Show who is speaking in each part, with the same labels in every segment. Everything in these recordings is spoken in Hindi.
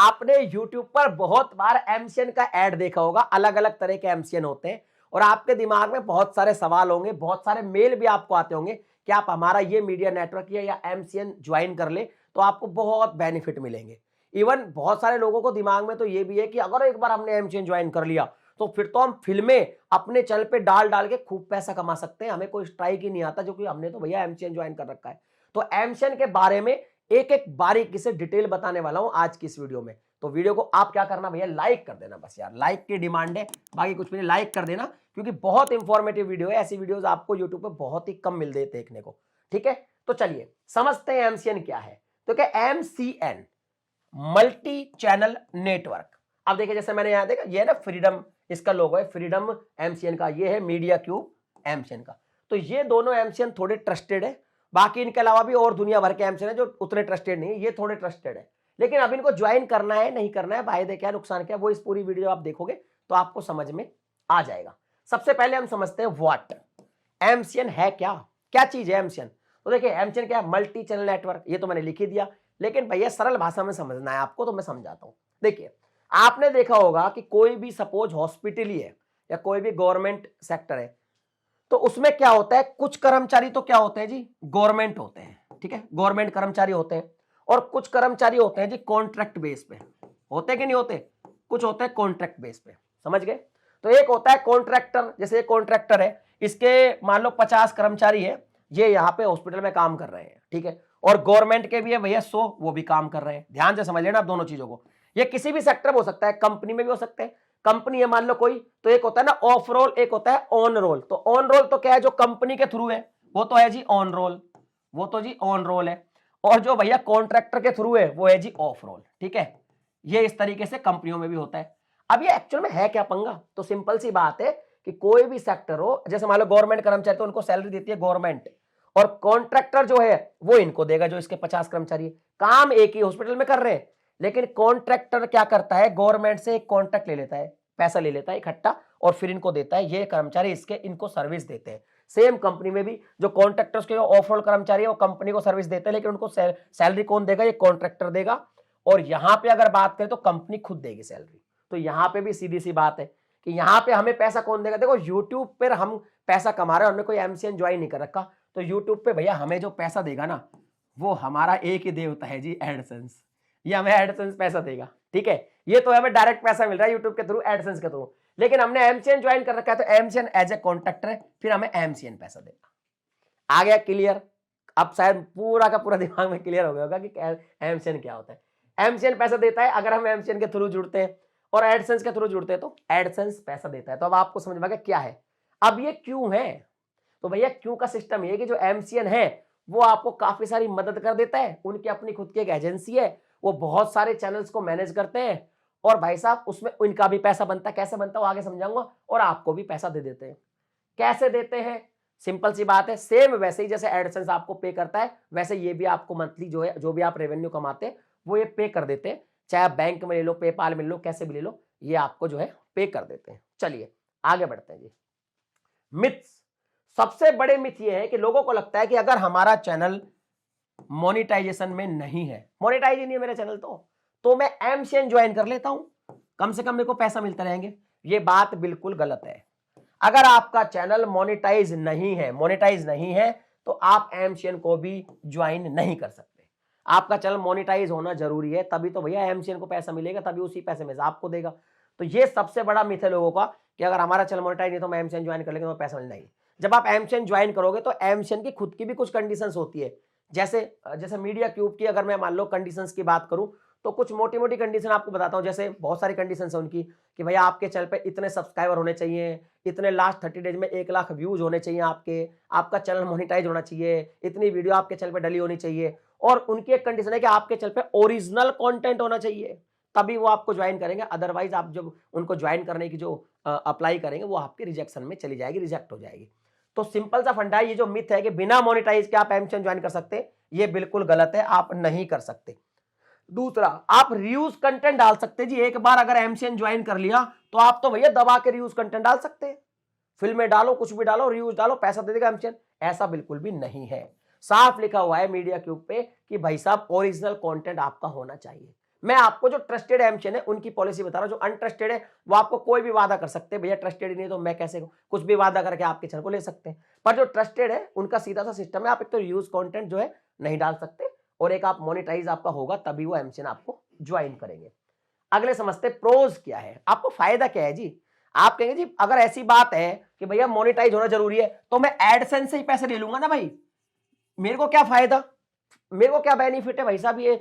Speaker 1: आपने YouTube पर बहुत बार एमसीएन का ऐड देखा होगा, अलग अलग तरह के एमसीएन होते हैं और आपके दिमाग में बहुत सारे सवाल होंगे, बहुत सारे मेल भी आपको आते होंगे कि आप हमारा ये मीडिया नेटवर्क या एमसीएन ज्वाइन कर ले तो आपको बहुत बेनिफिट मिलेंगे। इवन बहुत सारे लोगों को दिमाग में तो ये भी है कि अगर एक बार हमने एमसीएन ज्वाइन कर लिया तो फिर तो हम फिल्में अपने चैनल पे डाल डाल के खूब पैसा कमा सकते हैं, हमें कोई स्ट्राइक ही नहीं आता, जो कि हमने तो भैया एमसीएन ज्वाइन कर रखा है। तो एमसीएन के बारे में एक एक बारीकी से डिटेल बताने वाला हूं आज की इस वीडियो में। तो वीडियो को आप क्या करना भैया, लाइक कर देना, बस यार लाइक की डिमांड है, बाकी कुछ भी नहीं, लाइक कर देना क्योंकि बहुत इंफॉर्मेटिव वीडियो है। ऐसी वीडियोस आपको यूट्यूब पे बहुत ही कम मिलते हैं देखने को। ठीक है, तो चलिए समझते हैं एमसीएन क्या है। तो क्या एमसीएन, मल्टी चैनल नेटवर्क। अब देखिए जैसे मैंने यहां देखा, ये है ना फ्रीडम, इसका लोगो है फ्रीडम एमसीएन का, ये है मीडिया क्यूब एमसीएन का। तो ये दोनों एमसीएन थोड़े ट्रस्टेड है, बाकी इनके अलावा भी और दुनिया भर के एमसीएन है जो उतने ट्रस्टेड नहीं है, ये थोड़े ट्रस्टेड है। लेकिन अब इनको ज्वाइन करना है नहीं करना है, फायदे क्या नुकसान क्या, वो इस पूरी वीडियो आप देखोगे तो आपको समझ में आ जाएगा। सबसे पहले हम समझते हैं व्हाट एमसीएन है, क्या क्या चीज है एमसीएन। तो देखिए एमसीएन क्या है, मल्टी चैनल नेटवर्क, ये तो मैंने लिख ही दिया, लेकिन भैया सरल भाषा में समझना है आपको तो मैं समझाता हूं। देखिए आपने देखा होगा कि कोई भी सपोज हॉस्पिटल ही है या कोई भी गवर्नमेंट सेक्टर है, तो उसमें क्या होता है, कुछ कर्मचारी तो क्या होते हैं जी, गवर्नमेंट होते हैं, ठीक है, गवर्नमेंट कर्मचारी होते हैं, और कुछ कर्मचारी होते हैं जी कॉन्ट्रैक्ट बेस पे, होते कि नहीं होते, कुछ होते हैं कॉन्ट्रैक्ट बेस पे, समझ गए। तो एक होता है कॉन्ट्रैक्टर, जैसे एक कॉन्ट्रैक्टर है, इसके मान लो 50 कर्मचारी है, ये यहाँ पे हॉस्पिटल में काम कर रहे हैं, ठीक है, और गवर्नमेंट के भी है भैया 100, वो भी काम कर रहे हैं। ध्यान से समझ लेना आप दोनों चीजों को, ये किसी भी सेक्टर में हो सकता है, कंपनी में भी हो सकते हैं। कंपनी है मान लो कोई, तो एक होता है ना ऑफ रोल, एक होता है ऑन रोल। तो ऑन रोल तो क्या है, जो कंपनी के थ्रू है वो तो है जी ऑन रोल, वो तो जी ऑन रोल है, और जो भैया कॉन्ट्रैक्टर के थ्रू है वो है जी ऑफ रोल, ठीक है। ये इस तरीके से कंपनियों में भी होता है। अब ये एक्चुअल में है क्या पंगा, तो सिंपल सी बात है कि कोई भी सेक्टर हो, जैसे मान लो गवर्नमेंट कर्मचारी तो उनको सैलरी देती है गवर्नमेंट, और कॉन्ट्रैक्टर जो है वो इनको देगा, जो इसके 50 कर्मचारी, काम एक ही हॉस्पिटल में कर रहे हैं, लेकिन कॉन्ट्रैक्टर क्या करता है, गवर्नमेंट से एक कॉन्ट्रैक्ट ले लेता है, पैसा ले लेता है इकट्ठा और फिर इनको देता है, ये कर्मचारी इसके इनको सर्विस देते हैं। सेम कंपनी में भी जो कॉन्ट्रैक्टर्स के ऑफ रोल कर्मचारी है वो कंपनी को सर्विस देते हैं, लेकिन उनको सैलरी कौन देगा, ये कॉन्ट्रैक्टर देगा। और यहां पे अगर बात करें तो कंपनी खुद देगी सैलरी। तो यहां पे भी सीधी सी बात है कि यहां पे हमें पैसा कौन देगा। देखो यूट्यूब पर हम पैसा कमा रहे हैं, हमने कोई एमसीएन ज्वाइन नहीं कर रखा, तो यूट्यूब पे भैया हमें जो पैसा देगा ना, वो हमारा एक ही देवता है जी, एडसेंस। ये हमें एडसेंस पैसा देगा, ठीक है, ये तो हमें डायरेक्ट पैसा मिल रहा है यूट्यूब के थ्रू, एडसेंस के थ्रू। लेकिन हमने एमसीएन ज्वाइन कर रखा है, तो एमसीएन एज ए कॉन्ट्रैक्टर है, फिर हमें एमसीएन पैसा देगा। आ गया क्लियर, अब शायद पूरा का पूरा दिमाग में क्लियर हो गया होगा कि एमसीएन क्या होता है। एमसीएन पैसा देता है अगर हम एमसीएन के थ्रू जुड़ते हैं, और एडसेंस के थ्रू जुड़ते हैं तो एडसेंस पैसा देता है। तो अब आपको समझ में आ गया क्या है। अब ये क्यों है, तो भैया क्यों का सिस्टम ये कि जो एमसीएन है वो आपको काफी सारी मदद कर देता है, उनकी अपनी खुद की एक एजेंसी है, वो बहुत सारे चैनल्स को मैनेज करते हैं, और भाई साहब उसमें उनका भी पैसा बनता है। कैसे बनता है वो आगे समझाऊंगा, और आपको भी पैसा दे देते हैं। कैसे देते हैं, सिंपल सी बात है, सेम वैसे ही जैसे एडसेंस आपको पे करता है, वैसे ये भी आपको मंथली जो है, जो भी आप रेवेन्यू कमाते हैं वो ये पे कर देते हैं, चाहे आप बैंक में ले लो, पेपाल में ले लो, कैसे भी ले लो, ये आपको जो है पे कर देते हैं। चलिए आगे बढ़ते हैं जी। मिथ्स, सबसे बड़े मिथ ये है कि लोगों को लगता है कि अगर हमारा चैनल मोनेटाइजेशन में नहीं है, मोनेटाइज ही नहीं है मेरा चैनल, तो मैं एमसीएन ज्वाइन कर लेता हूं, कम से कम मेरे को पैसा मिलता रहेंगे। ये बात बिल्कुल गलत है। अगर आपका चैनल मोनेटाइज नहीं है तो आप एमसीएन को भी ज्वाइन नहीं कर सकते। आपका चैनल मोनेटाइज होना जरूरी है, तभी तो भैया एमसीएन को पैसा मिलेगा, तभी उसी पैसे में से आपको देगा। तो ये सबसे बड़ा मिथ है लोगों का कि अगर हमारा चैनल मोनेटाइज नहीं तो मैं एमसीएन ज्वाइन कर लेंगे तो पैसा मिलना ही। जब आप एमसीएन ज्वाइन करोगे तो एमसीएन की खुद की भी कुछ कंडीशंस होती है, जैसे मीडिया क्यूब की अगर मैं मान लो कंडीशंस की बात करूं तो कुछ मोटी मोटी कंडीशन आपको बताता हूं। जैसे बहुत सारी कंडीशंस है उनकी कि भैया आपके चैनल पे इतने सब्सक्राइबर होने चाहिए, इतने लास्ट 30 डेज में 1 लाख व्यूज होने चाहिए, आपका चैनल मोनेटाइज होना चाहिए, इतनी वीडियो आपके चैनल पे डली होनी चाहिए, और उनकी एक कंडीशन है कि आपके चैनल पे ओरिजिनल कंटेंट होना चाहिए, तभी वो आपको ज्वाइन करेंगे। अदरवाइज आप जब उनको ज्वाइन करने की जो अप्लाई करेंगे वो आपके रिजेक्शन में चली जाएगी, रिजेक्ट हो जाएगी। तो सिंपल सा फंडा है, ये जो मिथ है कि बिना मोनेटाइज के आप एमसीएन ज्वाइन कर सकते, ये बिल्कुल गलत है, आप नहीं कर सकते। दूसरा, आप रियूज कंटेंट डाल सकते जी। एक बार अगर एमसीएन ज्वाइन कर लिया तो आप तो भैया दबा के रियूज कंटेंट डाल सकते हैं, फिल्में डालो, कुछ भी डालो, रियूज डालो, पैसा दे देगा एमसीएन। ऐसा बिल्कुल भी नहीं है। साफ लिखा हुआ है मीडिया क्यूब पे कि भाई साहब ओरिजिनल कंटेंट आपका होना चाहिए। मैं आपको जो ट्रस्टेड एमसीएन है उनकी पॉलिसी बता रहा हूं। जो अनट्रस्टेड है वो आपको कोई भी वादा कर सकते हैं, भैया ट्रस्टेड ही नहीं तो मैं कैसे कुछ भी वादा करके आपके चैनल को ले सकते हैं। पर जो ट्रस्टेड है उनका सीधा सा सिस्टम है, आप एक तो यूज कंटेंट जो है नहीं डाल सकते और एक आप मोनेटाइज आपका होगा तभी वो एमसीएन आपको ज्वाइन करेंगे। अगले समझते प्रोज क्या है, आपको फायदा क्या है जी। आप कहेंगे जी अगर ऐसी बात है कि भैया मोनेटाइज होना जरूरी है तो मैं एडसेंस से ही पैसे ले लूंगा ना भाई, मेरे को क्या फायदा, मेरे को क्या बेनिफिट है भाई साहब ये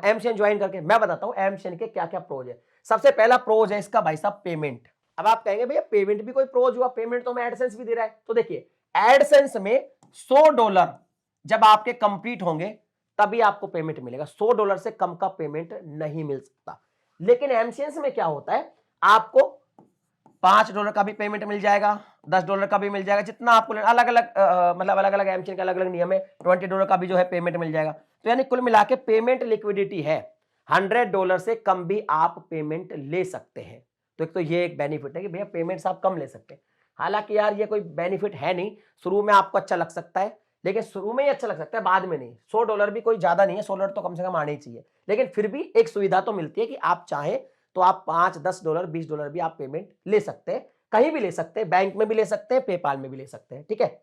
Speaker 1: एमसीएन ज्वाइन करके। मैं बताता हूं एमसीएन के क्या क्या प्रोज है। सबसे पहला प्रोज है इसका भाई साहब पेमेंट। अब आप कहेंगे भैया पेमेंट भी कोई प्रोज हुआ, पेमेंट तो मैं एडसेंस भी दे रहा है। तो देखिए एडसेंस में $100 जब आपके कंप्लीट होंगे तभी आपको पेमेंट मिलेगा, $100 से कम का पेमेंट नहीं मिल सकता। लेकिन एमसीएन में क्या होता है, आपको $5 का भी पेमेंट मिल जाएगा, $10 का भी मिल जाएगा, जितना आपको अलग अलग मतलब अलग अलग एमसीएन के अलग अलग नियम है। $20 का भी जो है पेमेंट मिल जाएगा। तो यानी कुल मिला के पेमेंट लिक्विडिटी है, $100 से कम भी आप पेमेंट ले सकते हैं। तो एक तो ये एक बेनिफिट है कि भैया पेमेंट्स आप कम ले सकते हैं। हालांकि यार ये कोई बेनिफिट है नहीं, शुरू में आपको अच्छा लग सकता है, लेकिन शुरू में ही अच्छा लग सकता है, बाद में नहीं। $100 भी कोई ज्यादा नहीं है, $100 तो कम से कम आने ही चाहिए। लेकिन फिर भी एक सुविधा तो मिलती है कि आप चाहें तो आप $5, $10, $20 भी आप पेमेंट ले सकते हैं, कहीं भी ले सकते हैं, बैंक में भी ले सकते हैं, पेपाल में भी ले सकते हैं, ठीक है।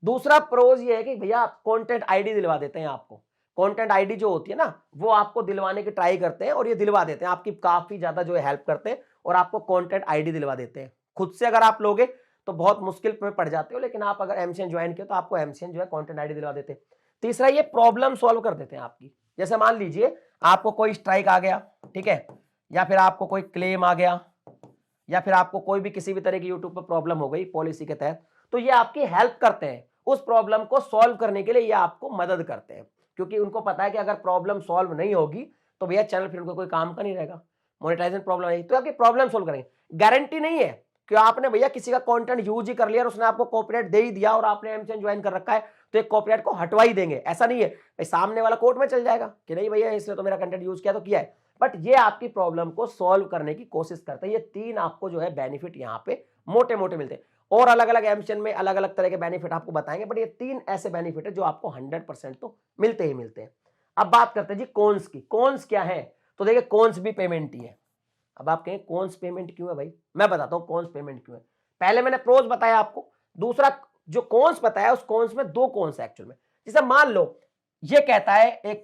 Speaker 1: दूसरा प्रोज ये है कि भैया कंटेंट आईडी दिलवा देते हैं आपको। कंटेंट आईडी जो होती है ना वो आपको दिलवाने की ट्राई करते हैं और ये दिलवा देते हैं, आपकी काफी ज्यादा जो है हेल्प करते हैं और आपको कंटेंट आईडी दिलवा देते हैं। खुद से अगर आप लोगे तो बहुत मुश्किल में पड़ जाते हो, लेकिन आप अगर एमसीएन ज्वाइन किया तो आपको एमसीएन जो है कंटेंट आईडी दिलवा देते हैं। तीसरा ये प्रॉब्लम सॉल्व कर देते हैं आपकी। जैसे मान लीजिए आपको कोई स्ट्राइक आ गया, ठीक है, या फिर आपको कोई क्लेम आ गया, या फिर आपको कोई भी किसी भी तरह की यूट्यूब पर प्रॉब्लम हो गई पॉलिसी के तहत, तो ये आपकी हेल्प करते हैं। उस प्रॉब्लम को सॉल्व करने के लिए ये आपको मदद करते हैं, क्योंकि उनको पता है कि अगर प्रॉब्लम सॉल्व नहीं होगी तो भैया चैनल फिर उनको कोई काम का नहीं रहेगा, मोनेटाइजेशन प्रॉब्लम नहीं, तो आपकी प्रॉब्लम सॉल्व करेंगे। गारंटी नहीं है कि आपने भैया किसी का कंटेंट यूज ही कर लिया और उसने आपको कॉपीराइट दे ही दिया और आपने एमसीएन ज्वाइन कर रखा है तो एक कॉपीराइट को हटवा ही देंगे, ऐसा नहीं है। भाई सामने वाला कोर्ट में चल जाएगा कि नहीं भैया इसने तो मेरा कंटेंट यूज किया तो किया है, बट ये आपकी प्रॉब्लम को सॉल्व करने की कोशिश करते हैं। ये तीन आपको जो है बेनिफिट यहाँ पे मोटे मोटे मिलते हैं, और अलग अलग एमसीएन में अलग अलग तरह के बेनिफिट आपको बताएंगे, बट ये तीन ऐसे बेनिफिट है जो आपको 100% तो मिलते ही मिलते हैं। अब बात करते हैं जी कॉन्स की। कॉन्स क्या है, तो देखिए कॉन्स भी पेमेंट ही है। अब आप कहें कॉन्स पेमेंट क्यों है भाई, मैं बताता हूं कॉन्स पेमेंट क्यों है। पहले मैंने प्रोज बताया आपको, दूसरा जो कॉन्स बताया उस कॉन्स में दो कॉन्स है एक्चुअल में। जैसे मान लो ये कहता है एक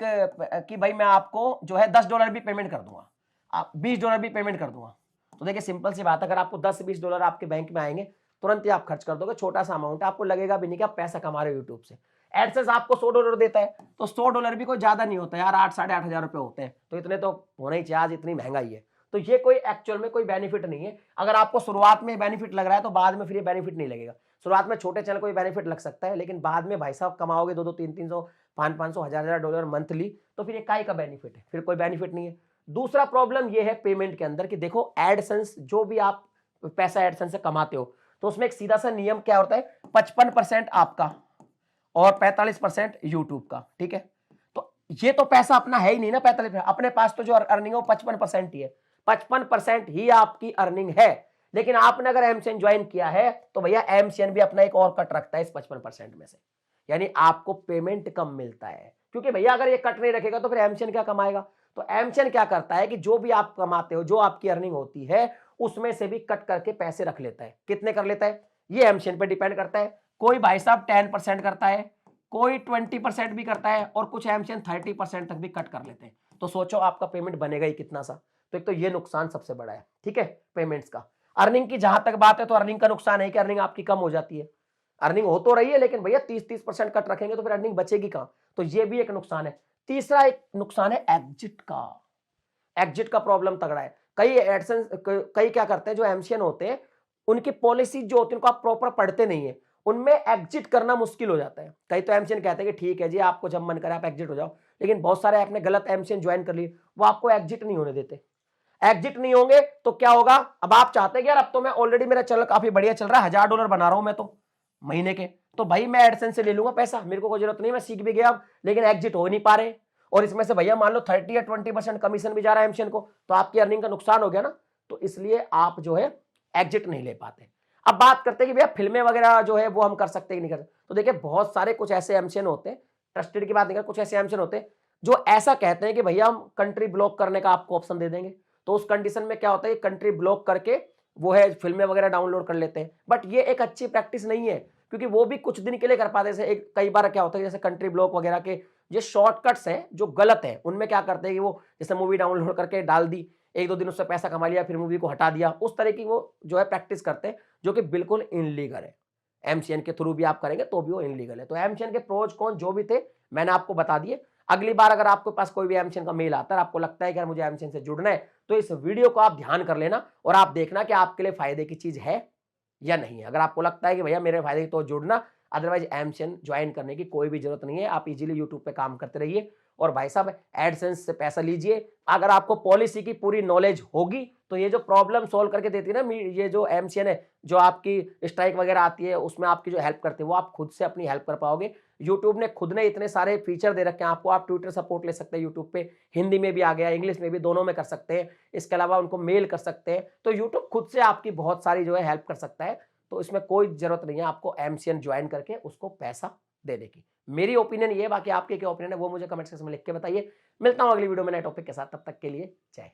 Speaker 1: कि भाई मैं आपको जो है $10 भी पेमेंट कर दूंगा, आप $20 भी पेमेंट कर दूंगा। तो देखिए सिंपल सी बात है, अगर आपको $10-20 आपके बैंक में आएंगे तुरंत ही आप खर्च कर दोगे, छोटा सा अमाउंट है, आपको लगेगा भी नहीं कि आप पैसा कमा रहे हो यूट्यूब से। एडसेंस आपको $100 देता है तो $100 भी कोई ज्यादा नहीं होता यार, 8-8.5 हजार होते हैं, तो इतने तो होना ही चाहिए, आज इतनी महंगाई है। तो ये कोई एक्चुअल में कोई बेनिफिट नहीं है। अगर आपको शुरुआत में बेनिफिट लग रहा है तो बाद में फिर ये बेनिफिट नहीं लगेगा। शुरुआत में छोटे चैनल को ये बेनिफिट लग सकता है, लेकिन बाद में भाई साहब कमाओगे 200, 300, 500, $1000 मंथली, तो फिर ये काय का बेनिफिट है, फिर कोई बेनिफिट नहीं है। दूसरा प्रॉब्लम ये है पेमेंट के अंदर कि देखो एडसेंस जो भी आप पैसा एडसेंस से कमाते हो तो उसमें एक सीधा सा नियम क्या होता है, 55% आपका और 45% यूट्यूब का, ठीक है। तो ये तो पैसा अपना है ही नहीं ना, 45%, अपने पास तो जो अर्निंग है वो 55% ही है, 55% ही आपकी अर्निंग है। लेकिन आपने अगर एमसीएन ज्वाइन किया है तो भैया एमसीएन भी अपना एक और कट रखता है इस 55% में से, यानी आपको पेमेंट कम मिलता है। क्योंकि भैया अगर ये कट नहीं रखेगा तो फिर एमसीएन क्या कमाएगा। तो एमसीएन क्या करता है कि जो भी आप कमाते हो, जो आपकी अर्निंग होती है उसमें से भी कट करके पैसे रख लेता है। कितने कर लेता है ये एमसीएन पे डिपेंड करता है। कोई भाई साहब 10% करता है, कोई 20% भी करता है, और कुछ एमसीएन 30% तक भी कट कर लेते हैं। तो सोचो आपका पेमेंट बनेगा ही कितना सा। तो एक तो ये नुकसान सबसे बड़ा है, ठीक है, पेमेंट्स का। अर्निंग की जहां तक बात है तो अर्निंग का नुकसान है कि अर्निंग आपकी कम हो जाती है। अर्निंग हो तो रही है लेकिन भैया 30% कट रखेंगे तो फिर अर्निंग बचेगी कहां, तो ये भी एक नुकसान है। तीसरा एक नुकसान है एग्जिट का। एग्जिट का प्रॉब्लम तगड़ा है। कई एडसेंस कई क्या करते हैं, जो एमसीएन होते हैं उनकी पॉलिसी जो होती है उनको आप प्रॉपर पढ़ते नहीं है, उनमें एग्जिट करना मुश्किल हो जाता है। कई तो एमसीएन कहते हैं कि ठीक है जी आपको जब मन करे आप एग्जिट हो जाओ, लेकिन बहुत सारे आपने गलत एमसीएन ज्वाइन कर लिए, वो आपको एग्जिट नहीं होने देते। एग्जिट नहीं होंगे तो क्या होगा, अब आप चाहते हैं कि यार अब तो मैं ऑलरेडी मेरा चैनल काफी बढ़िया चल रहा है, $1000 बना रहा हूं मैं तो महीने के, तो भाई मैं एडसेंस से ले लूंगा पैसा, मेरे को कोई जरूरत नहीं, मैं सीख भी गया अब, लेकिन एग्जिट हो नहीं पा रहे, और इसमें से भैया मान लो 30 या 20% कमीशन भी जा रहा है एमसीएन को, तो आपकी अर्निंग का नुकसान हो गया ना। तो इसलिए आप जो है एग्जिट नहीं ले पाते। अब बात करते हैं कि भैया फिल्में वगैरह जो है वो हम कर सकते हैं कि नहीं कर सकते। तो देखिए बहुत सारे कुछ ऐसे एमसीएन होते हैं, ट्रस्टेड की बात नहीं कर, कुछ ऐसे एमसीएन होते हैं जो ऐसा कहते हैं कि भैया हम कंट्री ब्लॉक करने का आपको ऑप्शन दे देंगे, तो उस कंडीशन में क्या होता है, कंट्री ब्लॉक करके वो है फिल्में वगैरह डाउनलोड कर लेते हैं। बट ये एक अच्छी प्रैक्टिस नहीं है, क्योंकि वो भी कुछ दिन के लिए कर पाते हैं। जैसे एक कई बार क्या होता है, जैसे कंट्री ब्लॉक वगैरह के ये शॉर्टकट्स हैं जो गलत है, उनमें क्या करते हैं कि वो जैसे मूवी डाउनलोड करके डाल दी, एक दो दिन उससे पैसा कमा लिया, फिर मूवी को हटा दिया, उस तरह की वो जो है प्रैक्टिस करते हैं, जो कि बिल्कुल इनलीगल है। एमसीएन के थ्रू भी आप करेंगे तो भी वो इनलीगल है। तो एमसीएन के प्रोज कौन जो भी थे मैंने आपको बता दिए। अगली बार अगर आपके पास कोई भी एमसीएन का मेल आता है, आपको लगता है कि यार मुझे एमसीएन से जुड़ना है, तो इस वीडियो को आप ध्यान कर लेना और आप देखना कि आपके लिए फायदे की चीज है या नहीं है। अगर आपको लगता है कि भैया मेरे फायदे तो जुड़ना, अदरवाइज एमसीएन ज्वाइन करने की कोई भी जरूरत नहीं है। आप इजीली यूट्यूब पे काम करते रहिए और भाई साहब एडसेंस से पैसा लीजिए। अगर आपको पॉलिसी की पूरी नॉलेज होगी तो ये जो प्रॉब्लम सॉल्व करके देती है ना ये जो एमसीएन है, जो आपकी स्ट्राइक वगैरह आती है उसमें आपकी जो हेल्प करते हैं, वो आप खुद से अपनी हेल्प कर पाओगे। यूट्यूब ने खुद ने इतने सारे फीचर दे रखे हैं आपको, आप ट्विटर सपोर्ट ले सकते हैं यूट्यूब पे, हिंदी में भी आ गया, इंग्लिश में भी, दोनों में कर सकते हैं। इसके अलावा उनको मेल कर सकते हैं, तो यूट्यूब खुद से आपकी बहुत सारी जो है हेल्प कर सकता है। तो इसमें कोई जरूरत नहीं है आपको एमसीएन ज्वाइन करके उसको पैसा देने की। मेरी ओपिनियन ये है, बाकी आपके क्या ओपिनियन है वो मुझे कमेंट सेक्शन में लिख के बताइए। मिलता हूं अगली वीडियो में नए टॉपिक के साथ, तब तक के लिए जय हिंद।